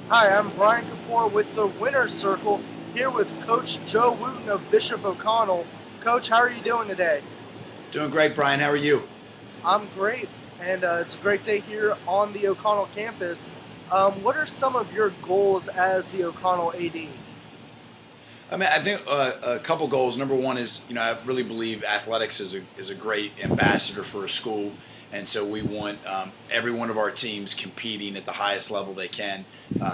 Hi, I'm Brian Kapoor with the Winner's Circle, here with Coach Joe Wootten of Bishop O'Connell. Coach, how are you doing today? Doing great, Brian. How are you? I'm great, and it's a great day here on the O'Connell campus. What are some of your goals as the O'Connell AD? I mean, I think a couple goals. Number one is, I really believe athletics is a great ambassador for a school, and so we want every one of our teams competing at the highest level they can,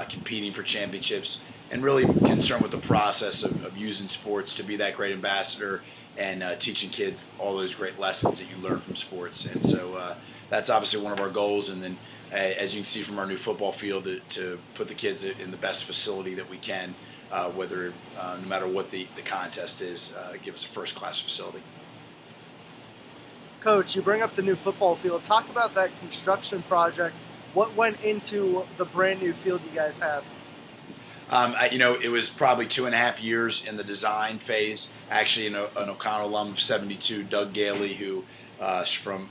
competing for championships, and really concerned with the process of using sports to be that great ambassador and teaching kids all those great lessons that you learn from sports. And so that's obviously one of our goals. And then, as you can see from our new football field, to put the kids in the best facility that we can, whether no matter what the contest is, give us a first class facility. Coach, you bring up the new football field. Talk about that construction project. What went into the brand new field you guys have? It was probably 2.5 years in the design phase. Actually, an O'Connell alum of '72, Doug Gailey, who from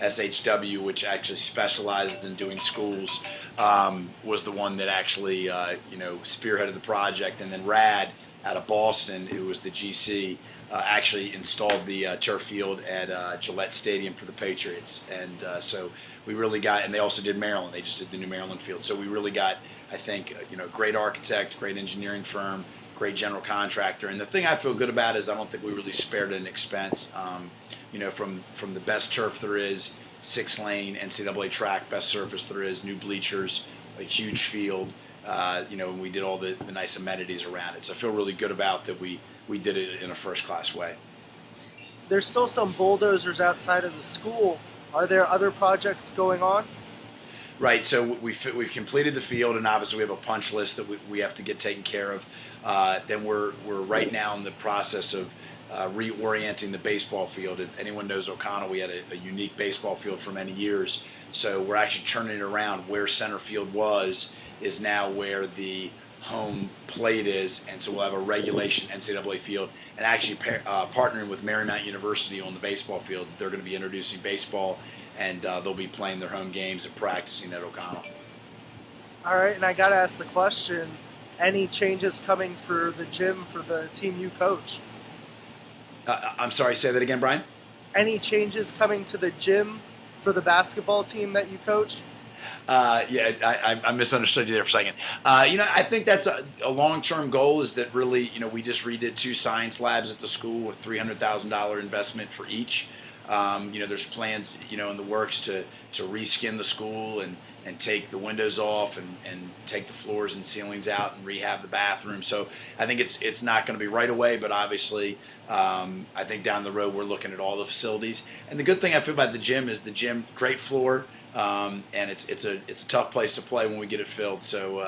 SHW, which actually specializes in doing schools, was the one that actually spearheaded the project. And then Rad out of Boston, who was the GC, actually installed the turf field at Gillette Stadium for the Patriots. And so we really got, and they also did Maryland. They just did the new Maryland field. So we really got, I think, great architect, great engineering firm, great general contractor. And the thing I feel good about is I don't think we really spared an expense. From the best turf there is, 6-lane NCAA track, best surface there is, new bleachers, a huge field. And we did all the nice amenities around it. So I feel really good about that we did it in a first class way. There's still some bulldozers outside of the school. Are there other projects going on? Right, so we've completed the field, and obviously we have a punch list that we have to get taken care of. Then we're right now in the process of reorienting the baseball field. If anyone knows O'Connell, we had a unique baseball field for many years. So we're actually turning it around. Where center field was is now where the home plate is, and so we'll have a regulation NCAA field, and actually partnering with Marymount University on the baseball field. They're going to be introducing baseball, and they'll be playing their home games and practicing at O'Connell. All right, and I got to ask the question, any changes coming for the gym for the team you coach? I'm sorry, say that again, Brian? Any changes coming to the gym for the basketball team that you coach? Yeah, I misunderstood you there for a second. I think that's a long-term goal. Is that really, we just redid 2 science labs at the school with $300,000 investment for each. There's plans, in the works to reskin the school and take the windows off and take the floors and ceilings out and rehab the bathroom. So I think it's not going to be right away, but obviously I think down the road we're looking at all the facilities. And the good thing I feel about the gym is the gym, great floor. And it's a tough place to play when we get it filled. So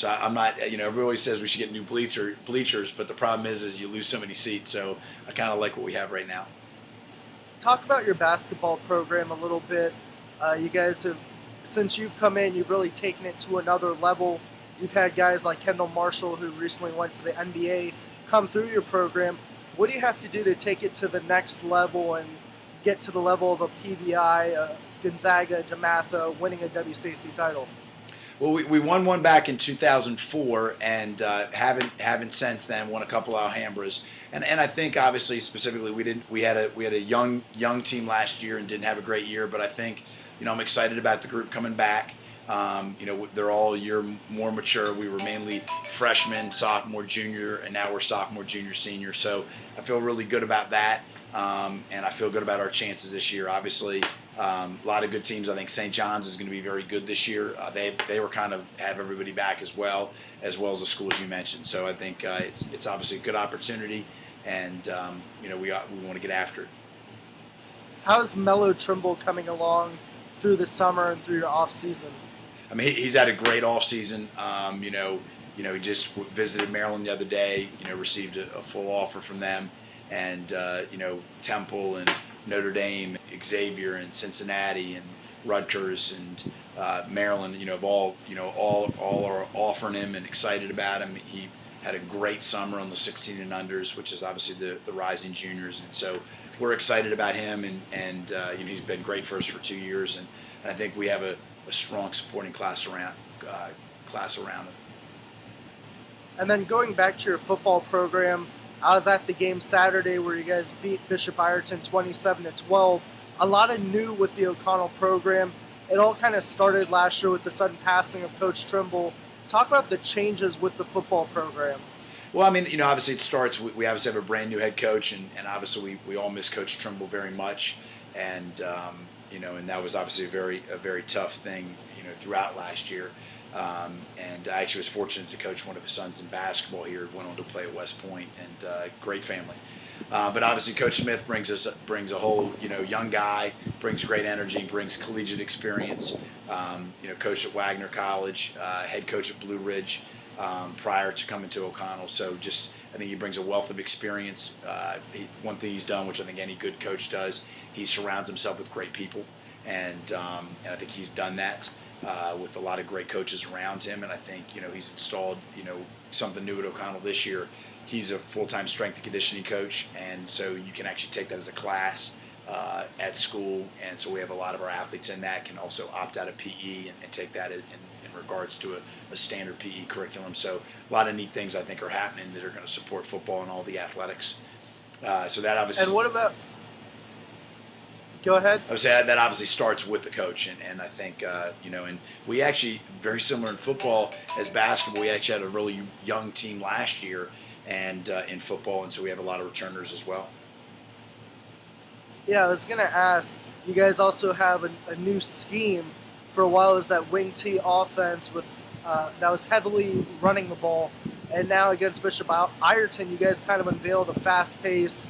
I'm not, everybody always says we should get new bleachers, but the problem is you lose so many seats. So I kind of like what we have right now. Talk about your basketball program a little bit. You guys have, since you've come in, you've really taken it to another level. You've had guys like Kendall Marshall, who recently went to the NBA, come through your program. What do you have to do to take it to the next level and get to the level of a PVI, Gonzaga, DeMatha, winning a WCC title? Well, we won one back in 2004, and haven't since then won a couple of Alhambras. And I think obviously specifically we had a young team last year and didn't have a great year, but I think I'm excited about the group coming back. They're all a year more mature. We were mainly freshmen, sophomore, junior, and now we're sophomore, junior, senior. So I feel really good about that, and I feel good about our chances this year. Obviously, a lot of good teams. I think St. John's is going to be very good this year. They were kind of have everybody back as well as the schools you mentioned. So I think it's obviously a good opportunity, and we want to get after it. How's Melo Trimble coming along through the summer and through your off season? I mean, he's had a great off season. He just visited Maryland the other day. Received a full offer from them, and Temple and Notre Dame, Xavier and Cincinnati and Rutgers and Maryland. Have all are offering him and excited about him. He had a great summer on the 16 and unders, which is obviously the rising juniors, and so we're excited about him. And he's been great for us for 2 years, and I think we have a strong supporting class around him. And then going back to your football program, I was at the game Saturday where you guys beat Bishop Ireton 27-12. A lot of new with the O'Connell program. It all kind of started last year with the sudden passing of Coach Trimble. Talk about the changes with the football program. Well, I mean, obviously it starts. We obviously have a brand new head coach, and obviously we all miss Coach Trimble very much, and and that was obviously a very tough thing, throughout last year. And I actually was fortunate to coach one of his sons in basketball here. Went on to play at West Point, and great family. But obviously, Coach Smith brings a whole young guy, brings great energy, brings collegiate experience. Coached at Wagner College, head coach at Blue Ridge. Prior to coming to O'Connell. So I think he brings a wealth of experience. One thing he's done, which I think any good coach does, he surrounds himself with great people. And I think he's done that with a lot of great coaches around him. And I think, he's installed, something new at O'Connell this year. He's a full-time strength and conditioning coach. And so you can actually take that as a class at school. And so we have a lot of our athletes in that can also opt out of PE and take that in regards to a standard PE curriculum. So a lot of neat things I think are happening that are going to support football and all the athletics. So that obviously. And what about? Go ahead. I would say that obviously starts with the coach, and I think and we actually very similar in football as basketball. We actually had a really young team last year, and in football, and so we have a lot of returners as well. Yeah, I was gonna ask. You guys also have a new scheme. For a while, it was that wing T offense with that was heavily running the ball, and now against Bishop Ireton, you guys kind of unveiled a fast-paced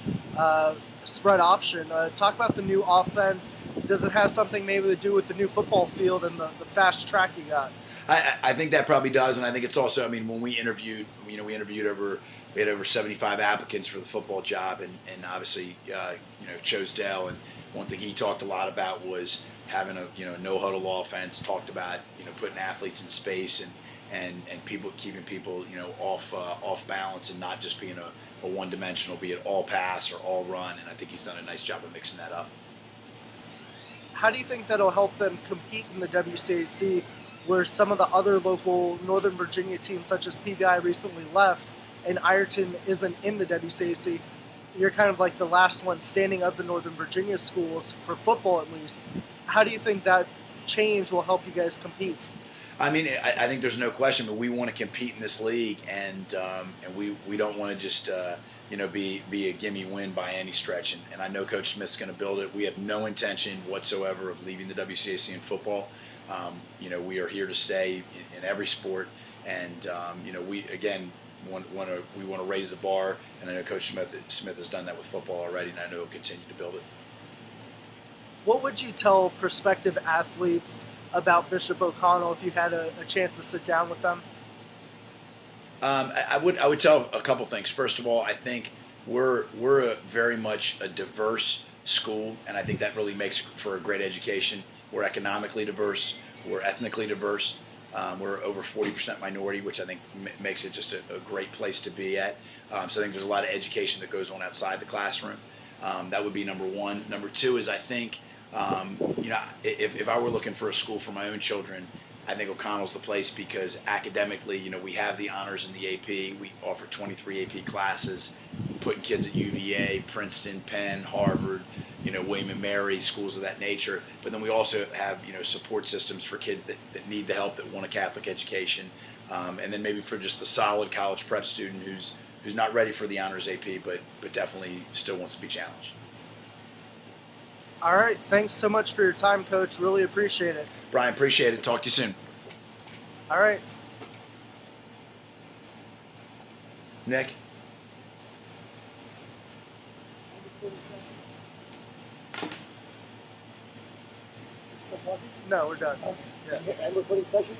spread option. Talk about the new offense. Does it have something maybe to do with the new football field and the fast track you got? I think that probably does, and I think it's also. I mean, when we interviewed, we had over 75 applicants for the football job, and obviously, chose Dell. And one thing he talked a lot about was having a no huddle offense. Talked about putting athletes in space and people keeping people off balance and not just being a one dimensional, be it all pass or all run. And I think he's done a nice job of mixing that up. How do you think that'll help them compete in the WCAC, where some of the other local Northern Virginia teams, such as PVI, recently left, and Ireton isn't in the WCAC? You're kind of like the last one standing of the Northern Virginia schools, for football at least. How do you think that change will help you guys compete? I mean, I think there's no question, but we want to compete in this league, and we don't want to just be a gimme win by any stretch. And I know Coach Smith's going to build it. We have no intention whatsoever of leaving the WCAC in football. We are here to stay in every sport, and we again want to raise the bar. And I know Coach Smith has done that with football already, and I know he'll continue to build it. What would you tell prospective athletes about Bishop O'Connell if you had a chance to sit down with them? I would tell a couple things. First of all, I think we're very much a diverse school, and I think that really makes for a great education. We're economically diverse. We're ethnically diverse. We're over 40% minority, which I think makes it just a great place to be at. So I think there's a lot of education that goes on outside the classroom. That would be number one. Number two is I think, if I were looking for a school for my own children, I think O'Connell's the place because academically, we have the honors in the AP. We offer 23 AP classes, putting kids at UVA, Princeton, Penn, Harvard, William and Mary, schools of that nature. But then we also have, support systems for kids that need the help, that want a Catholic education. And then maybe for just the solid college prep student who's not ready for the honors AP, but definitely still wants to be challenged. All right. Thanks so much for your time, Coach. Really appreciate it. Brian, appreciate it. Talk to you soon. All right. Nick? No, we're done. Okay. Yeah. And recording session?